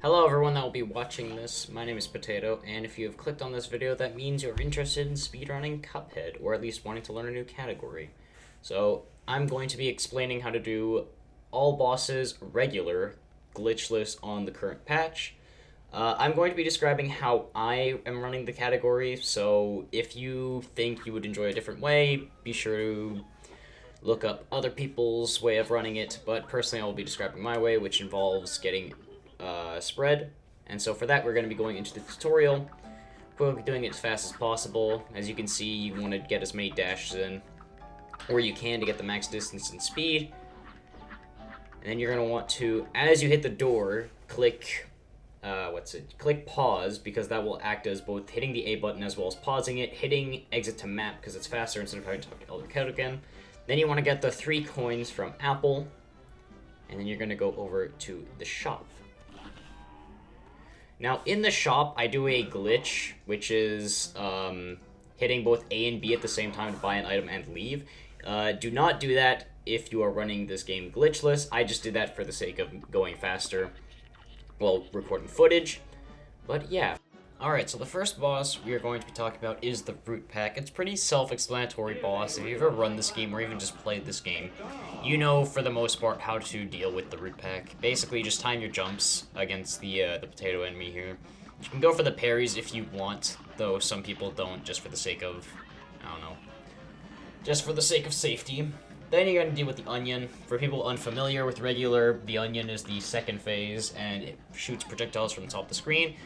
Hello everyone that will be watching this, my name is Potato, and if you have clicked on this video, that means you're interested in speedrunning Cuphead, or at least wanting to learn a new category. So, I'm going to be explaining how to do all bosses regular, glitchless on the current patch. I'm going to be describing how I am running the category, so if you think you would enjoy a different way, be sure to look up other people's way of running it, but personally I will be describing my way, which involves getting spread. And so for that, we're going to be going into the tutorial. We'll be doing it as fast as possible. As you can see, you want to get as many dashes in where you can to get the max distance and speed. And then you're going to want to, as you hit the door, click click pause, because that will act as both hitting the A button as well as pausing it, hitting exit to map because it's faster instead of having to talk to Elder Cat again. Then you want to get the 3 coins from Apple, and then you're going to go over to the shop. Now, in the shop, I do a glitch, which is hitting both A and B at the same time to buy an item and leave. Do not do that if you are running this game glitchless. I just did that for the sake of going faster while recording footage. But yeah. Alright, so the first boss we are going to be talking about is the Fruit Pack. It's a pretty self-explanatory boss. If you've ever run this game or even just played this game, you know for the most part how to deal with the Fruit Pack. Basically, just time your jumps against the potato enemy here. You can go for the parries if you want, though some people don't, just for the sake of, I don't know, just for the sake of safety. Then you're going to deal with the onion. For people unfamiliar with regular, the onion is the second phase, and it shoots projectiles from the top of the screen.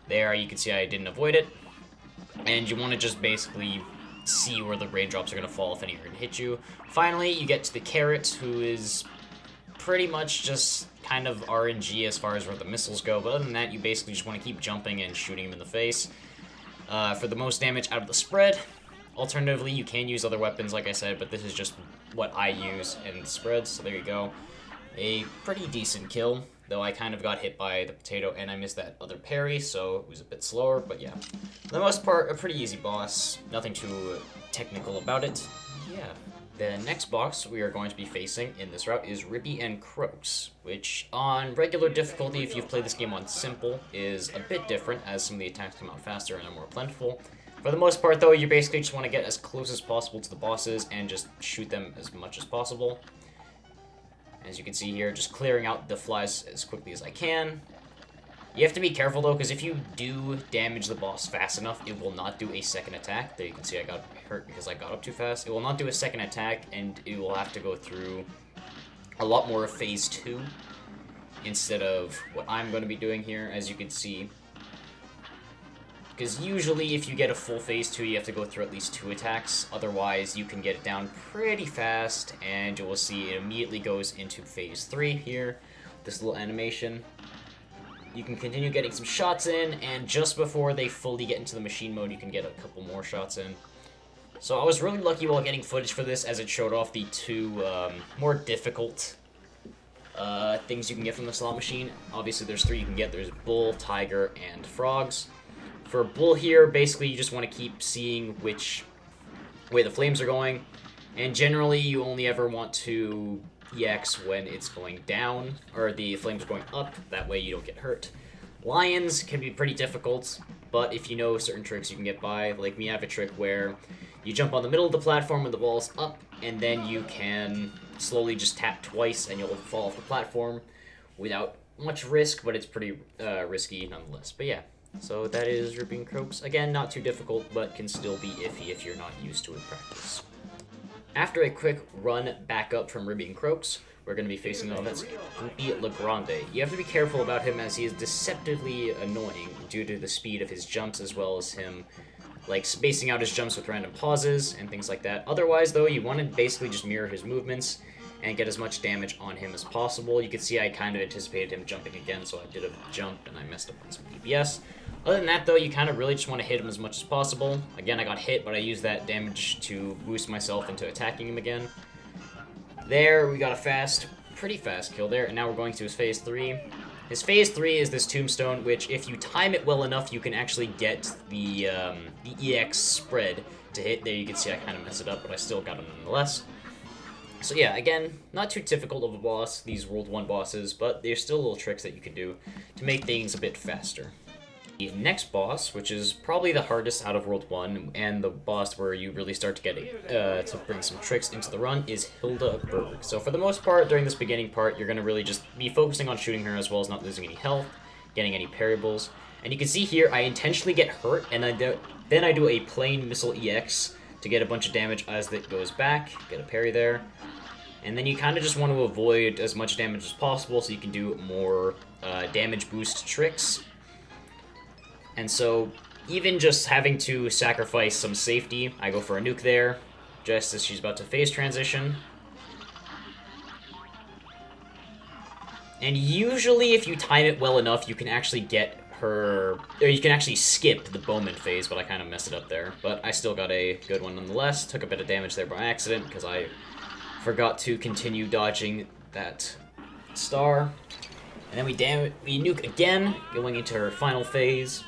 There, you can see I didn't avoid it. And you want to just basically see where the raindrops are going to fall if any are going to hit you. Finally, you get to the carrot, who is pretty much just kind of RNG as far as where the missiles go. But other than that, you basically just want to keep jumping and shooting him in the face for the most damage out of the spread. Alternatively, you can use other weapons, like I said, but this is just what I use in the spreads. So there you go. A pretty decent kill. Though I kind of got hit by the potato and I missed that other parry, so it was a bit slower, but yeah. For the most part, a pretty easy boss. Nothing too technical about it. Yeah. The next boss we are going to be facing in this route is Ribby and Croaks, which on regular difficulty, if you've played this game on simple, is a bit different, as some of the attacks come out faster and are more plentiful. For the most part, though, you basically just want to get as close as possible to the bosses and just shoot them as much as possible. As you can see here, just clearing out the flies as quickly as I can. You have to be careful, though, because if you do damage the boss fast enough, it will not do a second attack. There you can see I got hurt because I got up too fast. It will not do a second attack, and it will have to go through a lot more of Phase 2 instead of what I'm going to be doing here, as you can see. Because usually if you get a full Phase 2, you have to go through at least 2 attacks. Otherwise, you can get it down pretty fast, and you will see it immediately goes into Phase 3 here. This little animation. You can continue getting some shots in, and just before they fully get into the machine mode, you can get a couple more shots in. So I was really lucky while getting footage for this, as it showed off the 2 more difficult things you can get from the slot machine. Obviously, there's 3 you can get. There's Bull, Tiger, and Frogs. For Bull here, basically you just want to keep seeing which way the flames are going, and generally you only ever want to EX when it's going down, or the flames are going up, that way you don't get hurt. Lions can be pretty difficult, but if you know certain tricks you can get by. Like me, I have a trick where you jump on the middle of the platform when the wall's up, and then you can slowly just tap twice and you'll fall off the platform without much risk, but it's pretty risky nonetheless. But yeah. So that is Ribby and Croaks. Again, not too difficult, but can still be iffy if you're not used to it in practice. After a quick run back up from Ribby and Croaks, we're going to be facing off against Goopy Legrande. You have to be careful about him, as he is deceptively annoying due to the speed of his jumps, as well as him like spacing out his jumps with random pauses and things like that. Otherwise, though, you want to basically just mirror his movements and get as much damage on him as possible. You can see I kind of anticipated him jumping again, so I did a jump and I messed up on some DPS. Other than that, though, you kind of really just want to hit him as much as possible. Again, I got hit, but I used that damage to boost myself into attacking him again. There, we got a pretty fast kill there, and now we're going to his Phase 3. His Phase 3 is this tombstone, which if you time it well enough, you can actually get the EX spread to hit. There you can see I kind of messed it up, but I still got it nonetheless. So yeah, again, not too difficult of a boss, these World 1 bosses, but there's still little tricks that you can do to make things a bit faster. The next boss, which is probably the hardest out of World 1, and the boss where you really start to get to bring some tricks into the run, is Hilda Berg. So for the most part, during this beginning part, you're going to really just be focusing on shooting her as well as not losing any health, getting any parryables. And you can see here, I intentionally get hurt, and then I do a plain missile EX to get a bunch of damage as it goes back, get a parry there. And then you kind of just want to avoid as much damage as possible so you can do more damage boost tricks. And so, even just having to sacrifice some safety, I go for a nuke there, just as she's about to phase transition. And usually, if you time it well enough, you can actually get her, or you can actually skip the Bowman phase, but I kind of messed it up there. But I still got a good one nonetheless. Took a bit of damage there by accident, because I forgot to continue dodging that star. And then we nuke again, going into her final phase.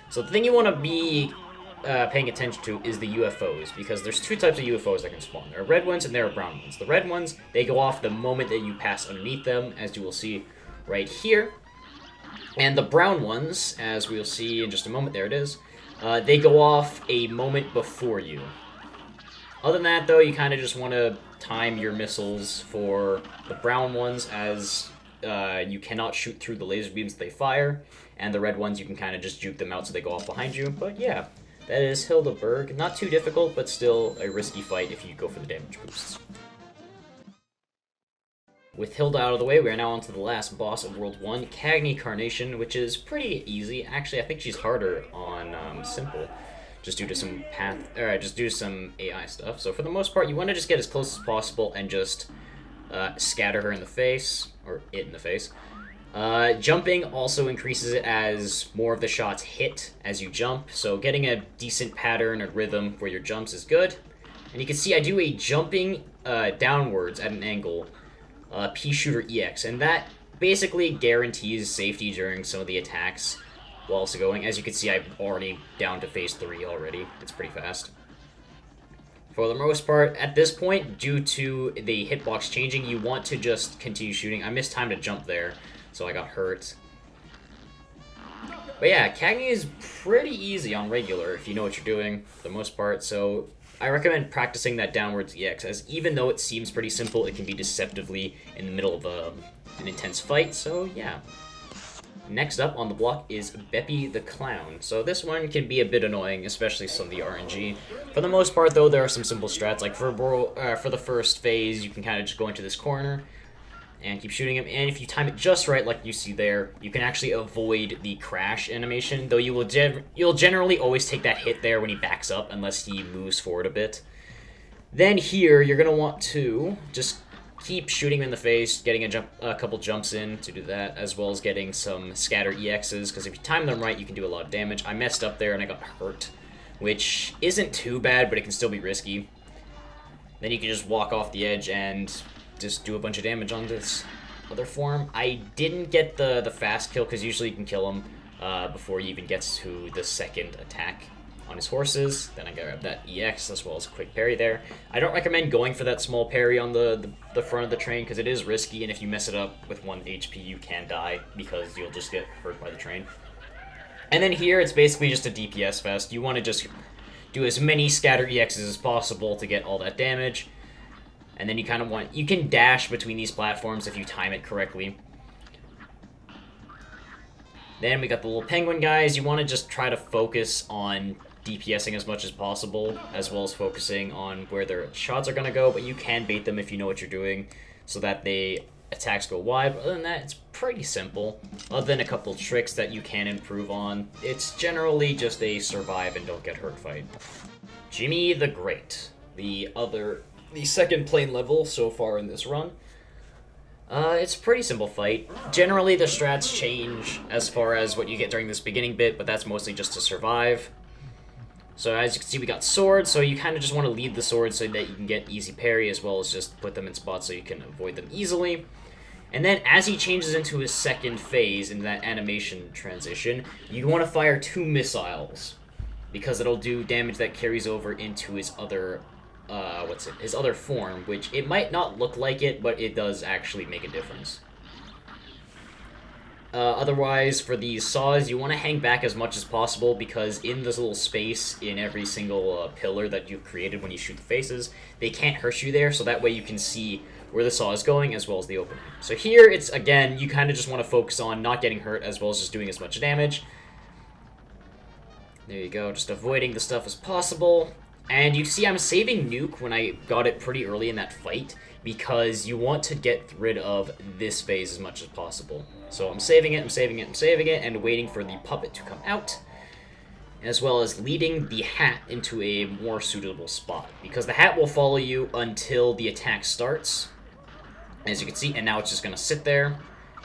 So the thing you want to be paying attention to is the UFOs, because there's two types of UFOs that can spawn. There are red ones and there are brown ones. The red ones, they go off the moment that you pass underneath them, as you will see right here. And the brown ones, as we'll see in just a moment, there it is, they go off a moment before you. Other than that, though, you kind of just want to time your missiles for the brown ones, as you cannot shoot through the laser beams they fire, and the red ones you can kind of just juke them out so they go off behind you. But yeah, that is Hilda Berg. Not too difficult, but still a risky fight if you go for the damage boosts. With Hilda out of the way, we are now on to the last boss of World 1, Cagney Carnation, which is pretty easy. Actually, I think she's harder on Simple, just due to some some AI stuff. So for the most part, you want to just get as close as possible and just scatter her in the face, or it in the face. Jumping also increases it as more of the shots hit as you jump, so getting a decent pattern or rhythm for your jumps is good. And you can see I do a jumping downwards at an angle, P shooter EX, and that basically guarantees safety during some of the attacks while also going. As you can see, I'm already down to phase 3 already. It's pretty fast. For the most part, at this point, due to the hitbox changing, you want to just continue shooting. I missed time to jump there, so I got hurt. But yeah, Cagney is pretty easy on regular if you know what you're doing, for the most part, so I recommend practicing that downwards EX, as even though it seems pretty simple, it can be deceptively in the middle of an intense fight, so yeah. Next up on the block is Beppy the Clown. So this one can be a bit annoying, especially some of the RNG. For the most part, though, there are some simple strats. Like for the first phase, you can kind of just go into this corner and keep shooting him. And if you time it just right, like you see there, you can actually avoid the crash animation. Though you'll generally always take that hit there when he backs up, unless he moves forward a bit. Then here, you're gonna want to just keep shooting him in the face, getting a couple jumps in to do that, as well as getting some scatter EXs, because if you time them right, you can do a lot of damage. I messed up there and I got hurt, which isn't too bad, but it can still be risky. Then you can just walk off the edge and just do a bunch of damage on this other form. I didn't get the fast kill, because usually you can kill him before he even gets to the second attack on his horses. Then I grab that EX as well as a quick parry there. I don't recommend going for that small parry on the front of the train, because it is risky, and if you mess it up with 1 HP, you can die, because you'll just get hurt by the train. And then here, it's basically just a DPS fest. You want to just do as many scatter EXs as possible to get all that damage. And then you can dash between these platforms if you time it correctly. Then we got the little penguin guys. You want to just try to focus on DPSing as much as possible, as well as focusing on where their shots are going to go, but you can bait them if you know what you're doing, so that the attacks go wide. But other than that, it's pretty simple. Other than a couple tricks that you can improve on, it's generally just a survive and don't get hurt fight. Jimmy the Great, the second plane level so far in this run. It's a pretty simple fight. Generally, the strats change as far as what you get during this beginning bit, but that's mostly just to survive. So as you can see, we got swords, so you kind of just want to lead the swords so that you can get easy parry, as well as just put them in spots so you can avoid them easily. And then as he changes into his second phase, into that animation transition, you want to fire 2 missiles, because it'll do damage that carries over into his other his other form, which it might not look like it, but it does actually make a difference. Otherwise, for these saws, you want to hang back as much as possible because in this little space in every single pillar that you've created when you shoot the faces, they can't hurt you there, so that way you can see where the saw is going as well as the opening. So here, it's, again, you kind of just want to focus on not getting hurt as well as just doing as much damage. There you go, just avoiding the stuff as possible. And you see I'm saving Nuke when I got it pretty early in that fight, because you want to get rid of this phase as much as possible. So I'm saving it, and waiting for the puppet to come out, as well as leading the hat into a more suitable spot, because the hat will follow you until the attack starts, as you can see, and now it's just going to sit there,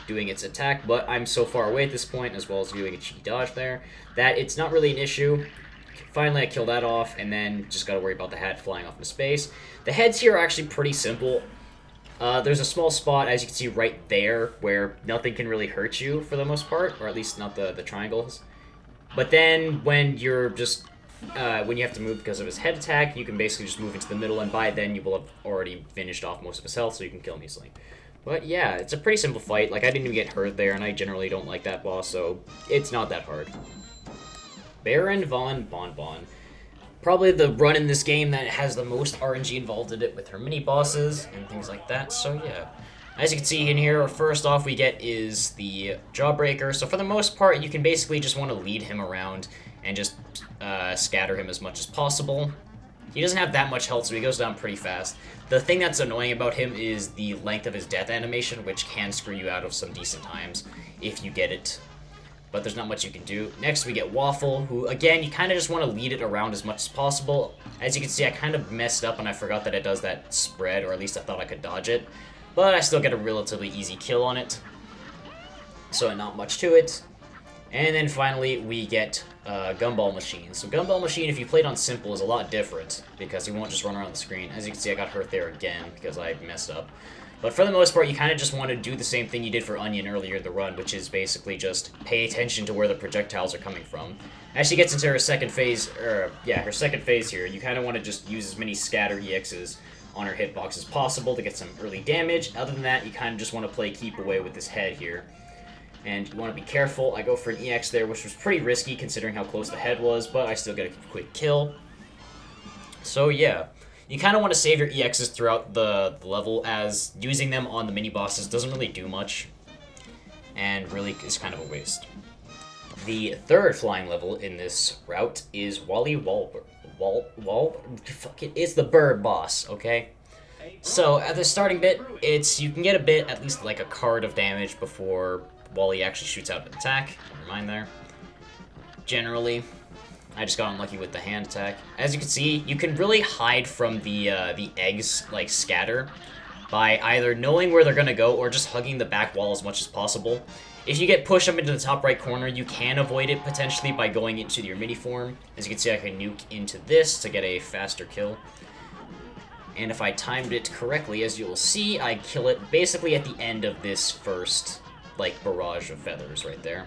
doing its attack, but I'm so far away at this point, as well as doing a cheeky dodge there, that it's not really an issue. Finally, I kill that off, and then just gotta worry about the hat flying off into space. The heads here are actually pretty simple. There's a small spot, as you can see right there, where nothing can really hurt you for the most part, or at least not the triangles. But then, when you're just, when you have to move because of his head attack, you can basically just move into the middle, and by then you will have already finished off most of his health, so you can kill him easily. But yeah, it's a pretty simple fight. Like, I didn't even get hurt there, and I generally don't like that boss, so it's not that hard. Baron von Bonbon. Probably the run in this game that has the most RNG involved in it with her mini-bosses and things like that, so yeah. As you can see in here, first off we get is the Jawbreaker, so for the most part you can basically just want to lead him around and just scatter him as much as possible. He doesn't have that much health, so he goes down pretty fast. The thing that's annoying about him is the length of his death animation, which can screw you out of some decent times if you get it. But there's not much you can do. Next we get Waffle, who, again, you kind of just want to lead it around as much as possible. As you can see, I kind of messed up and I forgot that it does that spread, or at least I thought I could dodge it. But I still get a relatively easy kill on it. So not much to it. And then finally we get Gumball Machine. So Gumball Machine, if you played on Simple, is a lot different, because he won't just run around the screen. As you can see, I got hurt there again, because I messed up. But for the most part, you kind of just want to do the same thing you did for Onion earlier in the run, which is basically just pay attention to where the projectiles are coming from. As she gets into her second phase, her second phase here, you kind of want to just use as many scatter EXs on her hitbox as possible to get some early damage. Other than that, you kind of just want to play keep away with this head here. And you want to be careful. I go for an EX there, which was pretty risky considering how close the head was, but I still get a quick kill. So yeah. You kind of want to save your EXs throughout the level, as using them on the mini-bosses doesn't really do much, and really is kind of a waste. The third flying level in this route is it's the bird boss, okay? So, at the starting bit, you can get a bit, at least like a card of damage before Wally actually shoots out an attack. Never mind there. Generally, I just got unlucky with the hand attack. As you can see, you can really hide from the eggs, like, scatter, by either knowing where they're gonna go or just hugging the back wall as much as possible. If you get pushed up into the top right corner, you can avoid it potentially by going into your mini form. As you can see, I can nuke into this to get a faster kill. And if I timed it correctly, as you'll see, I kill it basically at the end of this first, like, barrage of feathers right there.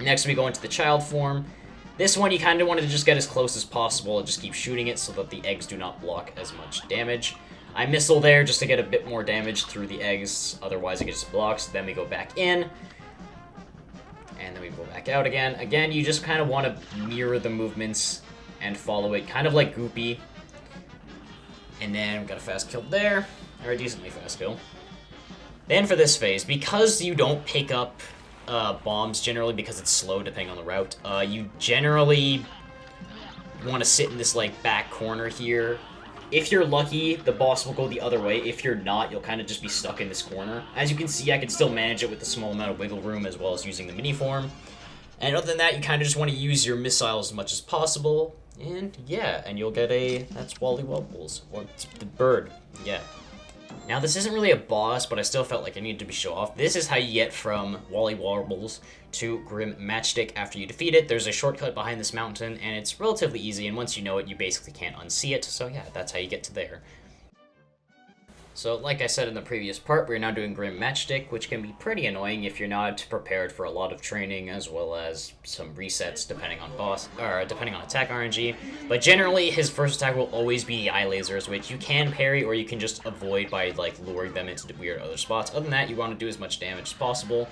Next, we go into the child form. This one, you kind of want to just get as close as possible and just keep shooting it so that the eggs do not block as much damage. I missile there just to get a bit more damage through the eggs, otherwise it just blocks. Then we go back in, and then we go back out again. Again, you just kind of want to mirror the movements and follow it, kind of like Goopy. And then we got a fast kill there, or a decently fast kill. Then for this phase, because you don't pick up bombs generally, because it's slow depending on the route, you generally want to sit in this like back corner here. If you're lucky, the boss will go the other way. If you're not, you'll kind of just be stuck in this corner. As you can see, I can still manage it with a small amount of wiggle room as well as using the mini form. And other than that, you kind of just want to use your missiles as much as possible. And yeah, and you'll get that's Wally Wobbles, or the bird, yeah. Now, this isn't really a boss, but I still felt like I needed to be show off. This is how you get from Wally Warbles to Grim Matchstick after you defeat it. There's a shortcut behind this mountain, and it's relatively easy, and once you know it, you basically can't unsee it. So yeah, that's how you get to there. So, like I said in the previous part, we're now doing Grim Matchstick, which can be pretty annoying if you're not prepared for a lot of training, as well as some resets depending on depending on attack RNG. But generally, his first attack will always be the eye lasers, which you can parry or you can just avoid by like luring them into weird other spots. Other than that, you want to do as much damage as possible.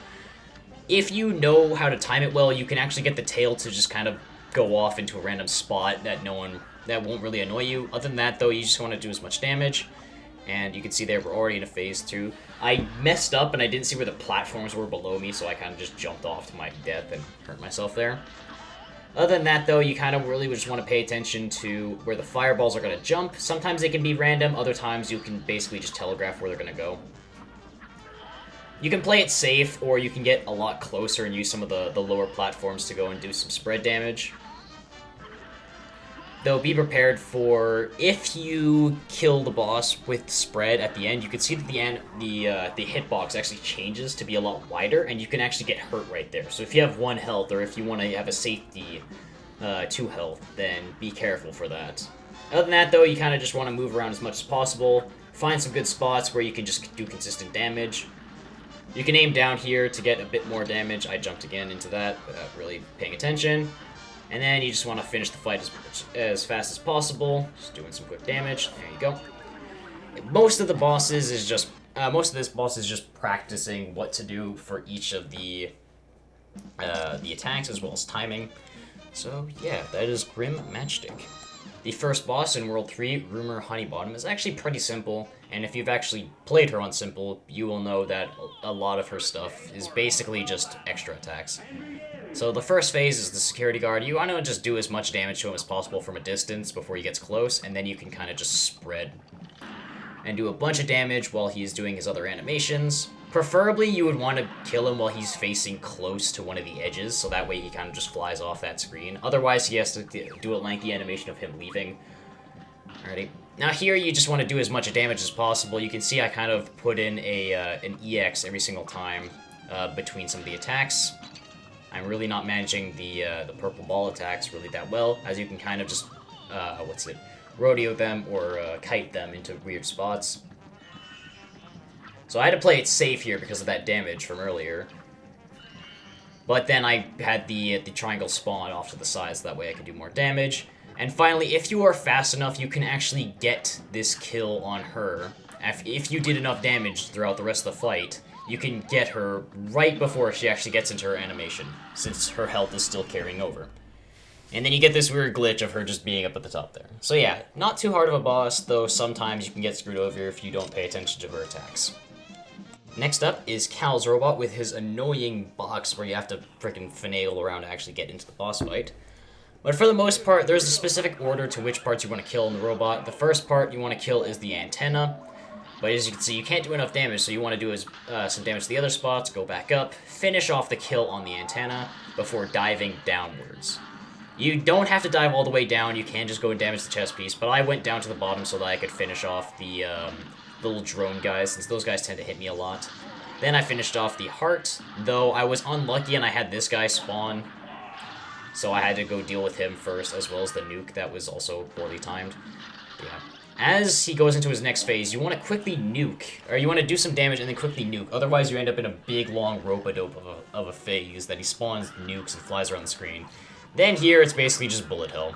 If you know how to time it well, you can actually get the tail to just kind of go off into a random spot that won't really annoy you. Other than that, though, you just want to do as much damage. And you can see there we're already in a phase 2. I messed up and I didn't see where the platforms were below me, so I kind of just jumped off to my death and hurt myself there. Other than that, though, you kind of really just want to pay attention to where the fireballs are going to jump. Sometimes they can be random, other times you can basically just telegraph where they're going to go. You can play it safe, or you can get a lot closer and use some of the lower platforms to go and do some spread damage. Though, be prepared for, if you kill the boss with spread at the end, you can see that the hitbox actually changes to be a lot wider, and you can actually get hurt right there. So if you have 1 health, or if you want to have a safety 2 health, then be careful for that. Other than that, though, you kind of just want to move around as much as possible, find some good spots where you can just do consistent damage. You can aim down here to get a bit more damage. I jumped again into that without really paying attention. And then you just want to finish the fight as fast as possible, just doing some quick damage. There you go. Most of this boss is just practicing what to do for each of the attacks as well as timing. So yeah, that is Grim Matchstick. The first boss in World 3, Rumor Honeybottom, is actually pretty simple, and if you've actually played her on simple, you will know that a lot of her stuff is basically just extra attacks. So the first phase is the security guard. You want to just do as much damage to him as possible from a distance before he gets close, and then you can kind of just spread and do a bunch of damage while he's doing his other animations. Preferably, you would want to kill him while he's facing close to one of the edges, so that way he kind of just flies off that screen. Otherwise, he has to do a lengthy animation of him leaving. Alrighty. Now here, you just want to do as much damage as possible. You can see I kind of put in an EX every single time between some of the attacks. I'm really not managing the purple ball attacks really that well, as you can kind of just, rodeo them or kite them into weird spots. So I had to play it safe here because of that damage from earlier. But then I had the triangle spawn off to the side, so that way I could do more damage. And finally, if you are fast enough, you can actually get this kill on her. If you did enough damage throughout the rest of the fight, you can get her right before she actually gets into her animation, since her health is still carrying over. And then you get this weird glitch of her just being up at the top there. So yeah, not too hard of a boss, though sometimes you can get screwed over if you don't pay attention to her attacks. Next up is Cal's robot with his annoying box where you have to freaking finagle around to actually get into the boss fight. But for the most part, there's a specific order to which parts you want to kill in the robot. The first part you want to kill is the antenna. But as you can see, you can't do enough damage, so you want to do some damage to the other spots, go back up, finish off the kill on the antenna before diving downwards. You don't have to dive all the way down, you can just go and damage the chest piece, but I went down to the bottom so that I could finish off the little drone guys, since those guys tend to hit me a lot. Then I finished off the heart, though I was unlucky and I had this guy spawn, so I had to go deal with him first, as well as the nuke that was also poorly timed. Yeah. As he goes into his next phase, you want to quickly nuke, or you want to do some damage and then quickly nuke, otherwise you end up in a big long rope-a-dope of a phase that he spawns nukes and flies around the screen. Then here, it's basically just bullet hell.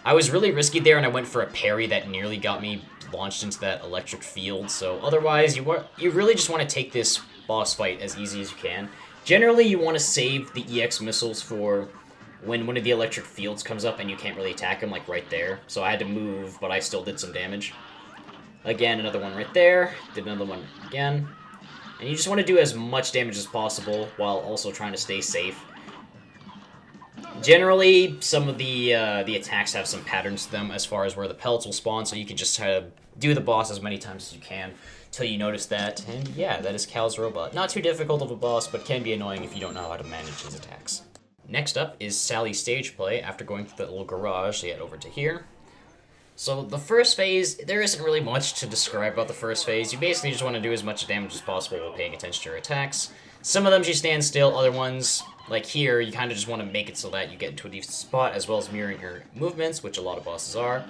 I was really risky there, and I went for a parry that nearly got me launched into that electric field, so otherwise, you really just want to take this boss fight as easy as you can. Generally, you want to save the EX missiles for when one of the electric fields comes up and you can't really attack him, like right there. So I had to move, but I still did some damage. Again, another one right there. Did another one again. And you just want to do as much damage as possible while also trying to stay safe. Generally, some of the attacks have some patterns to them as far as where the pellets will spawn, so you can just try to do the boss as many times as you can till you notice that. And yeah, that is Cal's robot. Not too difficult of a boss, but can be annoying if you don't know how to manage his attacks. Next up is Sally's stage play. After going through the little garage, they head over to here. So the first phase, there isn't really much to describe about the first phase. You basically just want to do as much damage as possible while paying attention to your attacks. Some of them you stand still, other ones, like here, you kind of just want to make it so that you get into a decent spot, as well as mirroring her movements, which a lot of bosses are.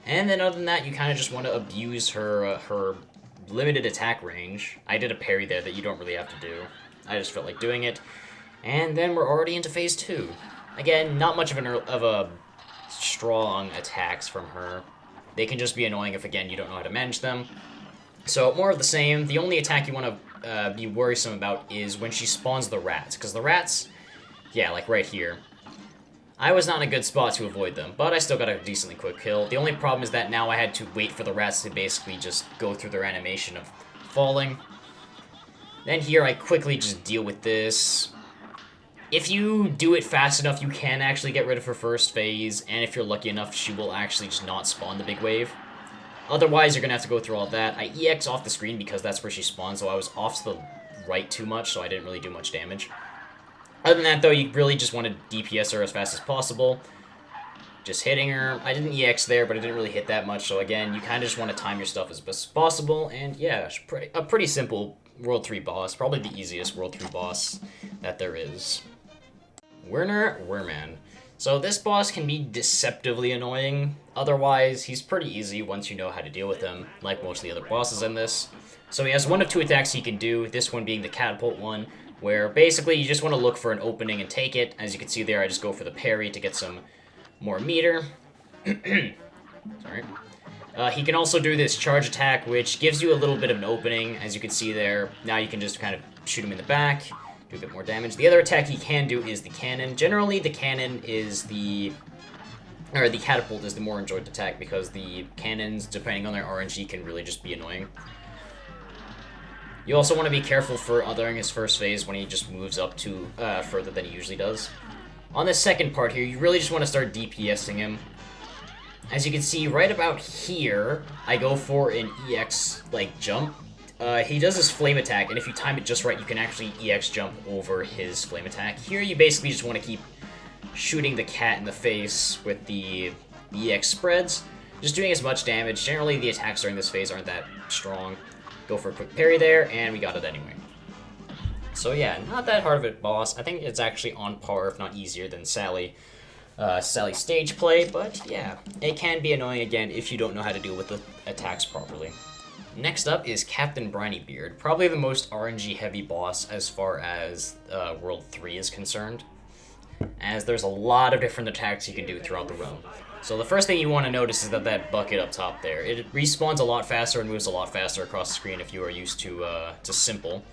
And then other than that, you kind of just want to abuse her limited attack range. I did a parry there that you don't really have to do. I just felt like doing it. And then we're already into phase 2. Again, not much of a strong attacks from her. They can just be annoying if, again, you don't know how to manage them. So, more of the same. The only attack you want to be worrisome about is when she spawns the rats. Because the rats, yeah, like right here. I was not in a good spot to avoid them, but I still got a decently quick kill. The only problem is that now I had to wait for the rats to basically just go through their animation of falling. Then here, I quickly just deal with this. If you do it fast enough, you can actually get rid of her first phase, and if you're lucky enough, she will actually just not spawn the big wave. Otherwise, you're going to have to go through all that. I EX off the screen because that's where she spawns, so I was off to the right too much, so I didn't really do much damage. Other than that, though, you really just want to DPS her as fast as possible. Just hitting her. I didn't EX there, but I didn't really hit that much, so again, you kind of just want to time your stuff as best as possible, and yeah, a pretty simple World 3 boss. Probably the easiest World 3 boss that there is. Werner Werman. So this boss can be deceptively annoying. Otherwise, he's pretty easy once you know how to deal with him, like most of the other bosses in this. So he has one of two attacks he can do, this one being the catapult one, where basically you just want to look for an opening and take it. As you can see there, I just go for the parry to get some more meter. Sorry. He can also do this charge attack, which gives you a little bit of an opening. As you can see there, now you can just kind of shoot him in the back, do a bit more damage. The other attack he can do is the cannon. Generally, the cannon is the catapult is the more enjoyed attack because the cannons, depending on their RNG, can really just be annoying. You also want to be careful for othering his first phase when he just moves up to further than he usually does. On this second part here, you really just want to start DPSing him. As you can see, right about here, I go for an EX, like, jump. He does his flame attack, and if you time it just right, you can actually EX jump over his flame attack. Here, you basically just want to keep shooting the cat in the face with the EX spreads, just doing as much damage. Generally, the attacks during this phase aren't that strong. Go for a quick parry there, and we got it anyway. So yeah, not that hard of a boss. I think it's actually on par, if not easier, than Sally's stage play, but yeah, it can be annoying again if you don't know how to deal with the attacks properly. Next up is Captain Brinybeard, probably the most RNG heavy boss as far as World 3 is concerned, as there's a lot of different attacks you can do throughout the realm. So the first thing you want to notice is that bucket up top there. It respawns a lot faster and moves a lot faster across the screen if you are used to simple.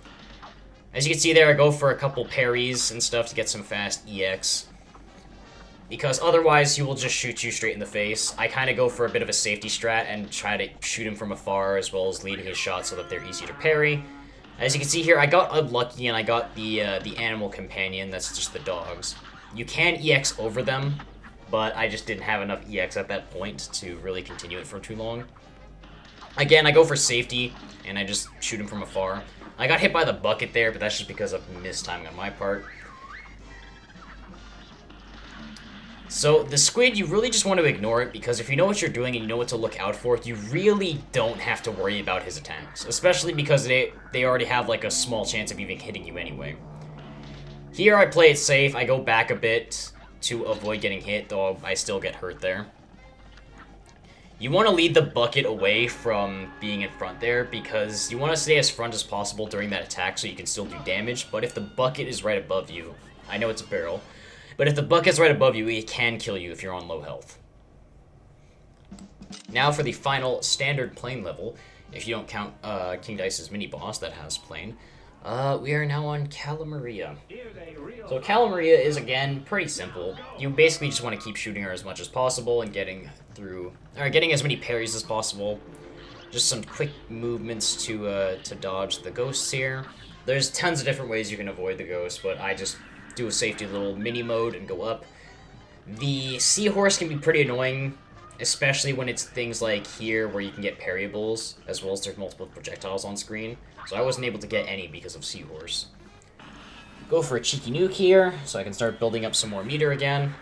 As you can see there, I go for a couple parries and stuff to get some fast EX, because otherwise he will just shoot you straight in the face. I kind of go for a bit of a safety strat and try to shoot him from afar as well as leading his shots so that they're easy to parry. As you can see here, I got unlucky and I got the animal companion, that's just the dogs. You can EX over them, but I just didn't have enough EX at that point to really continue it for too long. Again, I go for safety, and I just shoot him from afar. I got hit by the bucket there, but that's just because of mistiming on my part. So, the squid, you really just want to ignore it, because if you know what you're doing and you know what to look out for, you really don't have to worry about his attacks. Especially because they already have, like, a small chance of even hitting you anyway. Here, I play it safe. I go back a bit to avoid getting hit, though I still get hurt there. You want to lead the bucket away from being in front there, because you want to stay as front as possible during that attack so you can still do damage, but if the bucket is right above you, I know it's a barrel, but if the bucket's right above you, it can kill you if you're on low health. Now for the final standard plane level, if you don't count King Dice's mini-boss that has plane. We are now on Calamaria. So Calamaria is, again, pretty simple. You basically just want to keep shooting her as much as possible and getting as many parries as possible. Just some quick movements to dodge the ghosts here. There's tons of different ways you can avoid the ghosts, but I just do a safety little mini mode and go up. The seahorse can be pretty annoying, especially when it's things like here where you can get parryables, as well as there's multiple projectiles on screen. So I wasn't able to get any because of Seahorse. Go for a cheeky nuke here, so I can start building up some more meter again.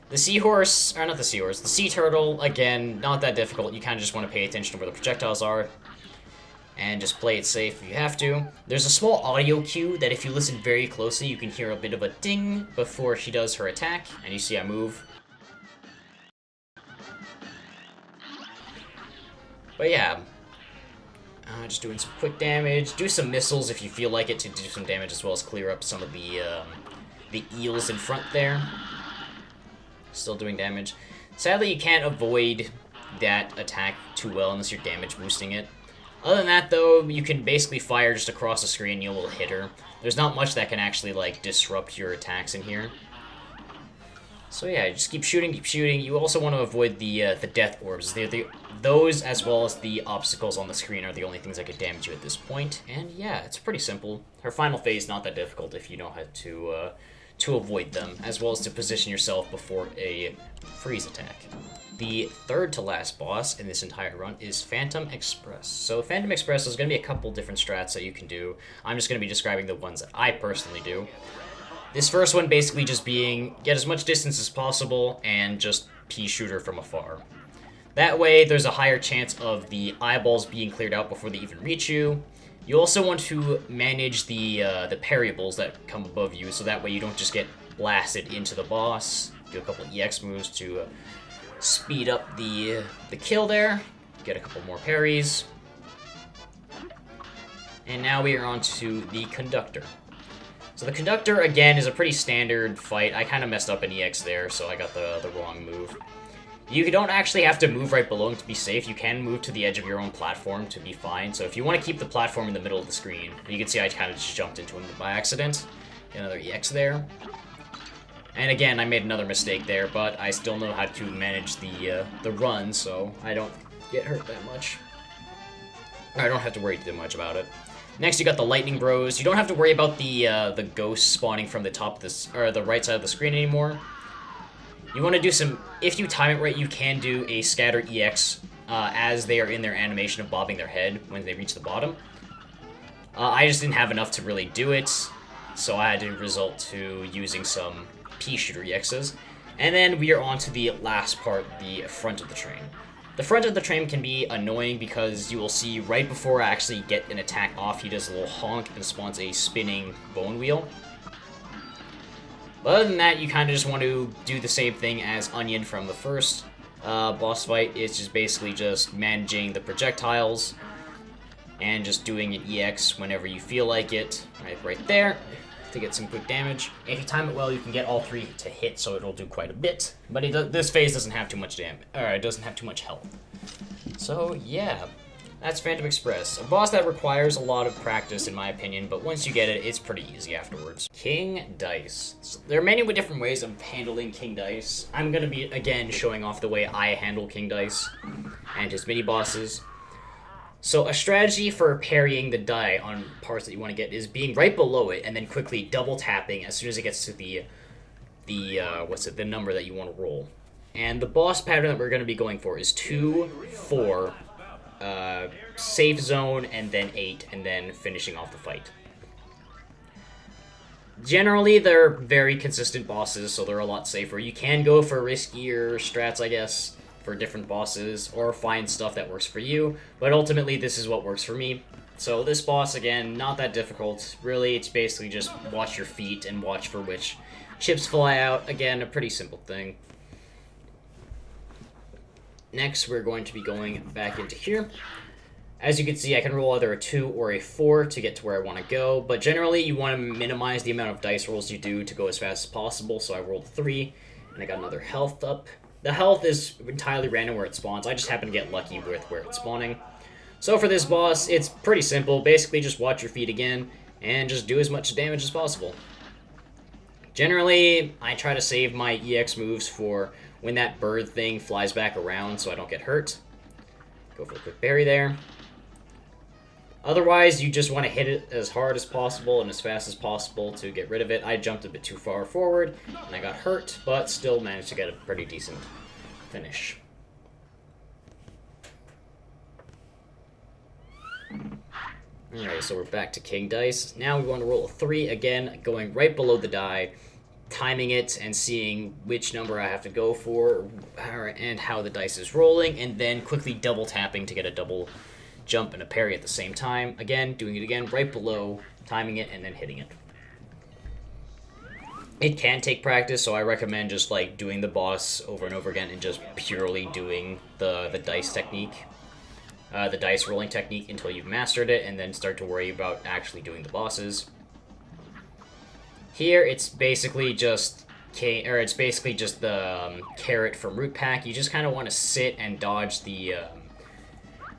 The seahorse, or not the seahorse, the sea turtle, again, not that difficult. You kind of just want to pay attention to where the projectiles are, and just play it safe if you have to. There's a small audio cue that if you listen very closely, you can hear a bit of a ding before she does her attack, and you see I move. But yeah, just doing some quick damage. Do some missiles if you feel like it to do some damage, as well as clear up some of the eels in front there. Still doing damage. Sadly, you can't avoid that attack too well unless you're damage boosting it. Other than that, though, you can basically fire just across the screen and you will hit her. There's not much that can actually, like, disrupt your attacks in here. So yeah, just keep shooting, keep shooting. You also want to avoid the death orbs. Those, as well as the obstacles on the screen, are the only things that could damage you at this point. And yeah, it's pretty simple. Her final phase not that difficult if you know how to avoid them, as well as to position yourself before a freeze attack. The third to last boss in this entire run is Phantom Express. So Phantom Express is going to be a couple different strats that you can do. I'm just going to be describing the ones that I personally do. This first one basically just being get as much distance as possible and just pea shooter from afar. That way there's a higher chance of the eyeballs being cleared out before they even reach you. You also want to manage the parryables that come above you, so that way you don't just get blasted into the boss. Do a couple EX moves to speed up the kill there. Get a couple more parries. And now we are on to the Conductor. So the Conductor, again, is a pretty standard fight. I kind of messed up an EX there, so I got the wrong move. You don't actually have to move right below him to be safe. You can move to the edge of your own platform to be fine. So if you want to keep the platform in the middle of the screen, you can see I kind of just jumped into him by accident. Get another EX there. And again, I made another mistake there, but I still know how to manage the run, so I don't get hurt that much. I don't have to worry too much about it. Next, you got the Lightning Bros. You don't have to worry about the ghosts spawning from the top of this or the right side of the screen anymore. You want to do some. If you time it right, you can do a scatter EX as they are in their animation of bobbing their head when they reach the bottom. I just didn't have enough to really do it, so I had to resort to using some pea shooter EXs. And then we are on to the last part, the front of the train. The front of the train can be annoying because you will see right before I actually get an attack off, he does a little honk and spawns a spinning bone wheel. But other than that, you kind of just want to do the same thing as Onion from the first boss fight. It's just basically just managing the projectiles and just doing an EX whenever you feel like it. Right there to get some quick damage. If you time it well, you can get all three to hit, so it'll do quite a bit. But this phase doesn't have too much damage, or it doesn't have too much health. So yeah, that's Phantom Express. A boss that requires a lot of practice, in my opinion, but once you get it, it's pretty easy afterwards. King Dice. So there are many different ways of handling King Dice. I'm gonna be, again, showing off the way I handle King Dice and his mini-bosses. So a strategy for parrying the die on parts that you want to get is being right below it and then quickly double tapping as soon as it gets to the number that you want to roll. And the boss pattern that we're going to be going for is 2, 4, safe zone, and then 8, and then finishing off the fight. Generally, they're very consistent bosses, so they're a lot safer. You can go for riskier strats, I guess, for different bosses, or find stuff that works for you, but ultimately this is what works for me. So this boss, again, not that difficult. Really, it's basically just watch your feet and watch for which chips fly out. Again, a pretty simple thing. Next, we're going to be going back into here. As you can see, I can roll either a 2 or a 4 to get to where I want to go, but generally you want to minimize the amount of dice rolls you do to go as fast as possible, so I rolled 3, and I got another health up. The health is entirely random where it spawns. I just happen to get lucky with where it's spawning. So for this boss, it's pretty simple. Basically, just watch your feet again and just do as much damage as possible. Generally, I try to save my EX moves for when that bird thing flies back around so I don't get hurt. Go for a quick parry there. Otherwise, you just want to hit it as hard as possible and as fast as possible to get rid of it. I jumped a bit too far forward, and I got hurt, but still managed to get a pretty decent finish. Alright, so we're back to King Dice. Now we want to roll a 3 again, going right below the die, timing it and seeing which number I have to go for, and how the dice is rolling, and then quickly double tapping to get a double jump and a parry at the same time. Again, doing it again right below, timing it, and then hitting it. It can take practice, so I recommend just like doing the boss over and over again and just purely doing the dice technique. the dice rolling technique until you've mastered it, and then start to worry about actually doing the bosses. Here, it's basically just the carrot from Root Pack. You just kind of want to sit and dodge the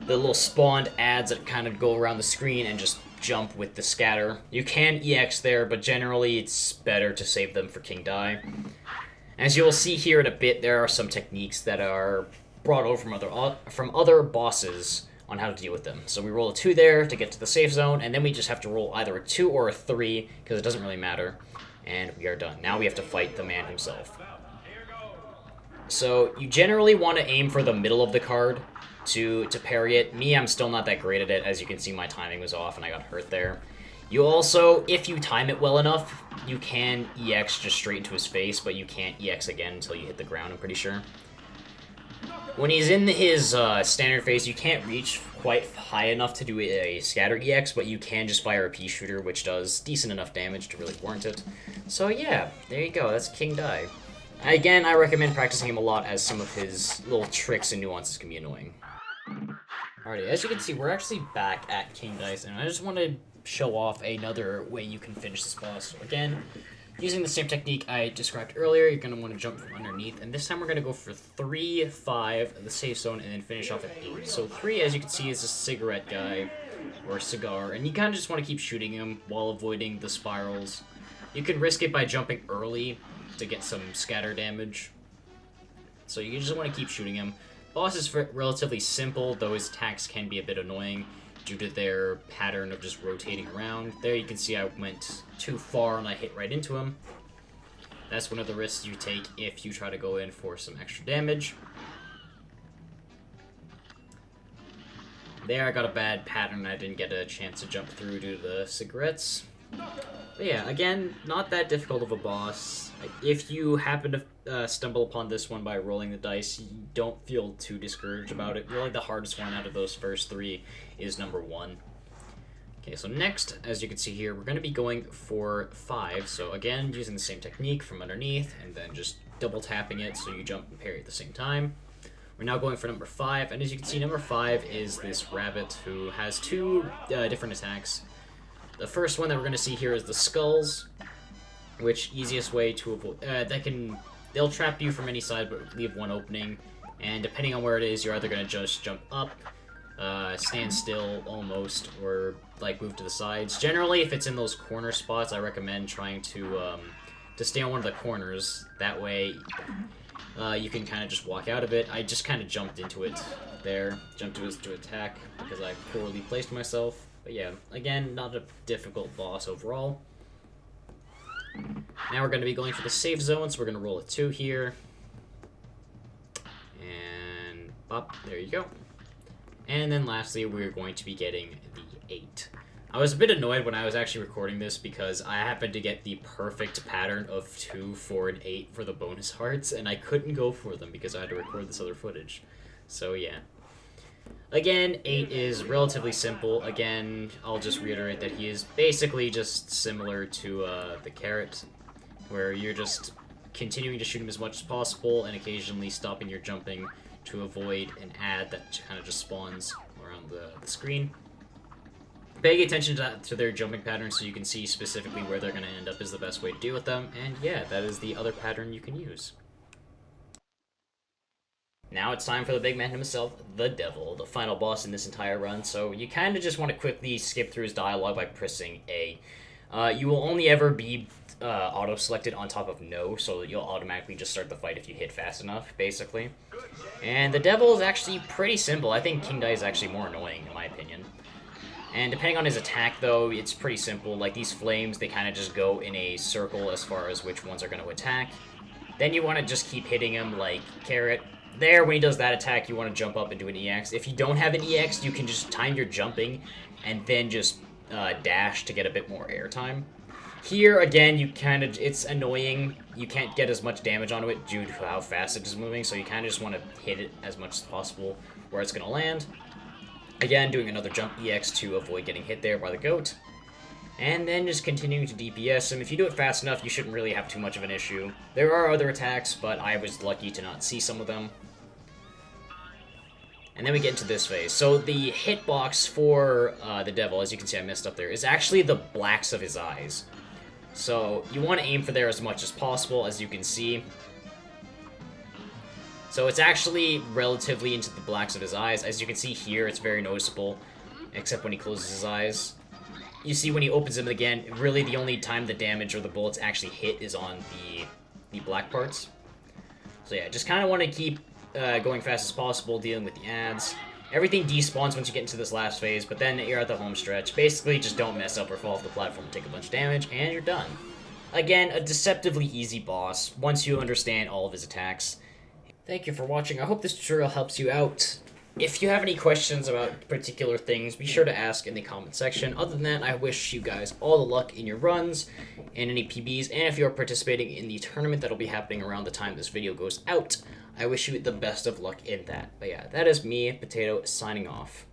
little spawned ads that kind of go around the screen and just jump with the scatter. You can EX there, but generally it's better to save them for King Die. As you will see here in a bit, there are some techniques that are brought over from other bosses on how to deal with them. So we roll a 2 there to get to the safe zone, and then we just have to roll either a 2 or a 3, because it doesn't really matter. And we are done. Now we have to fight the man himself. So you generally want to aim for the middle of the card to parry it. Me, I'm still not that great at it. As you can see, my timing was off and I got hurt there. You also, if you time it well enough, you can EX just straight into his face, but you can't EX again until you hit the ground, I'm pretty sure. When he's in his standard phase, you can't reach quite high enough to do a scatter EX, but you can just fire a pea shooter, which does decent enough damage to really warrant it. So yeah, there you go, that's King Die. Again, I recommend practicing him a lot, as some of his little tricks and nuances can be annoying. Alrighty, as you can see, we're actually back at King Dice, and I just want to show off another way you can finish this boss. So again, using the same technique I described earlier, you're going to want to jump from underneath, and this time we're going to go for 3, 5, the safe zone, and then finish off at 8. So 3, as you can see, is a cigarette guy, or cigar, and you kind of just want to keep shooting him while avoiding the spirals. You can risk it by jumping early to get some scatter damage. So you just want to keep shooting him. Boss is relatively simple, though his attacks can be a bit annoying due to their pattern of just rotating around. There you can see I went too far and I hit right into him. That's one of the risks you take if you try to go in for some extra damage. There I got a bad pattern. I didn't get a chance to jump through due to the cigarettes. But yeah, again, not that difficult of a boss. If you happen to stumble upon this one by rolling the dice, you don't feel too discouraged about it. Really, the hardest one out of those first 3 is number 1. Okay, so next, as you can see here, we're going to be going for 5. So again, using the same technique from underneath, and then just double tapping it so you jump and parry at the same time. We're now going for number 5, and as you can see, number 5 is this rabbit who has 2 different attacks. The first one that we're going to see here is the skulls, which easiest way to avoid... they'll trap you from any side but leave one opening, and depending on where it is, you're either going to just jump up, stand still almost, or like move to the sides. Generally, if it's in those corner spots, I recommend trying to stay on one of the corners. That way, you can kind of just walk out of it. I just kind of jumped into it there, jumped to attack because I poorly placed myself. But yeah, again, not a difficult boss overall. Now we're going to be going for the safe zone, so we're going to roll a 2 here. And up, there you go. And then lastly, we're going to be getting the 8. I was a bit annoyed when I was actually recording this because I happened to get the perfect pattern of 2, 4, and 8 for the bonus hearts, and I couldn't go for them because I had to record this other footage. So yeah. Again, 8 is relatively simple. Again, I'll just reiterate that he is basically just similar to the carrot, where you're just continuing to shoot him as much as possible and occasionally stopping your jumping to avoid an ad that kind of just spawns around the screen. Paying attention to their jumping patterns so you can see specifically where they're going to end up is the best way to deal with them, and yeah, that is the other pattern you can use. Now it's time for the big man himself, the Devil, the final boss in this entire run, so you kind of just want to quickly skip through his dialogue by pressing A. You will only ever be auto-selected on top of no, so you'll automatically just start the fight if you hit fast enough, basically. And the Devil is actually pretty simple. I think King Dai is actually more annoying, in my opinion. And depending on his attack, though, it's pretty simple. Like, these flames, they kind of just go in a circle as far as which ones are going to attack. Then you want to just keep hitting him like Carrot. There, when he does that attack, you want to jump up and do an EX. If you don't have an EX, you can just time your jumping and then just dash to get a bit more airtime. Here, again, you kind of, it's annoying. You can't get as much damage onto it due to how fast it is moving, so you kind of just want to hit it as much as possible where it's going to land. Again, doing another jump EX to avoid getting hit there by the goat. And then just continuing to DPS him. If you do it fast enough, you shouldn't really have too much of an issue. There are other attacks, but I was lucky to not see some of them. And then we get into this phase. So the hitbox for the devil, as you can see I messed up there, is actually the blacks of his eyes. So you want to aim for there as much as possible, as you can see. So it's actually relatively into the blacks of his eyes. As you can see here, it's very noticeable, except when he closes his eyes. You see when he opens them again, really the only time the damage or the bullets actually hit is on the black parts. So yeah, just kind of want to keep going fast as possible, dealing with the ads. Everything despawns once you get into this last phase, but then you're at the home stretch. Basically, just don't mess up or fall off the platform and take a bunch of damage, and you're done. Again, a deceptively easy boss, once you understand all of his attacks. Thank you for watching. I hope this tutorial helps you out. If you have any questions about particular things, be sure to ask in the comment section. Other than that, I wish you guys all the luck in your runs and any PBs, and if you're participating in the tournament that'll be happening around the time this video goes out, I wish you the best of luck in that. But yeah, that is me, Potato, signing off.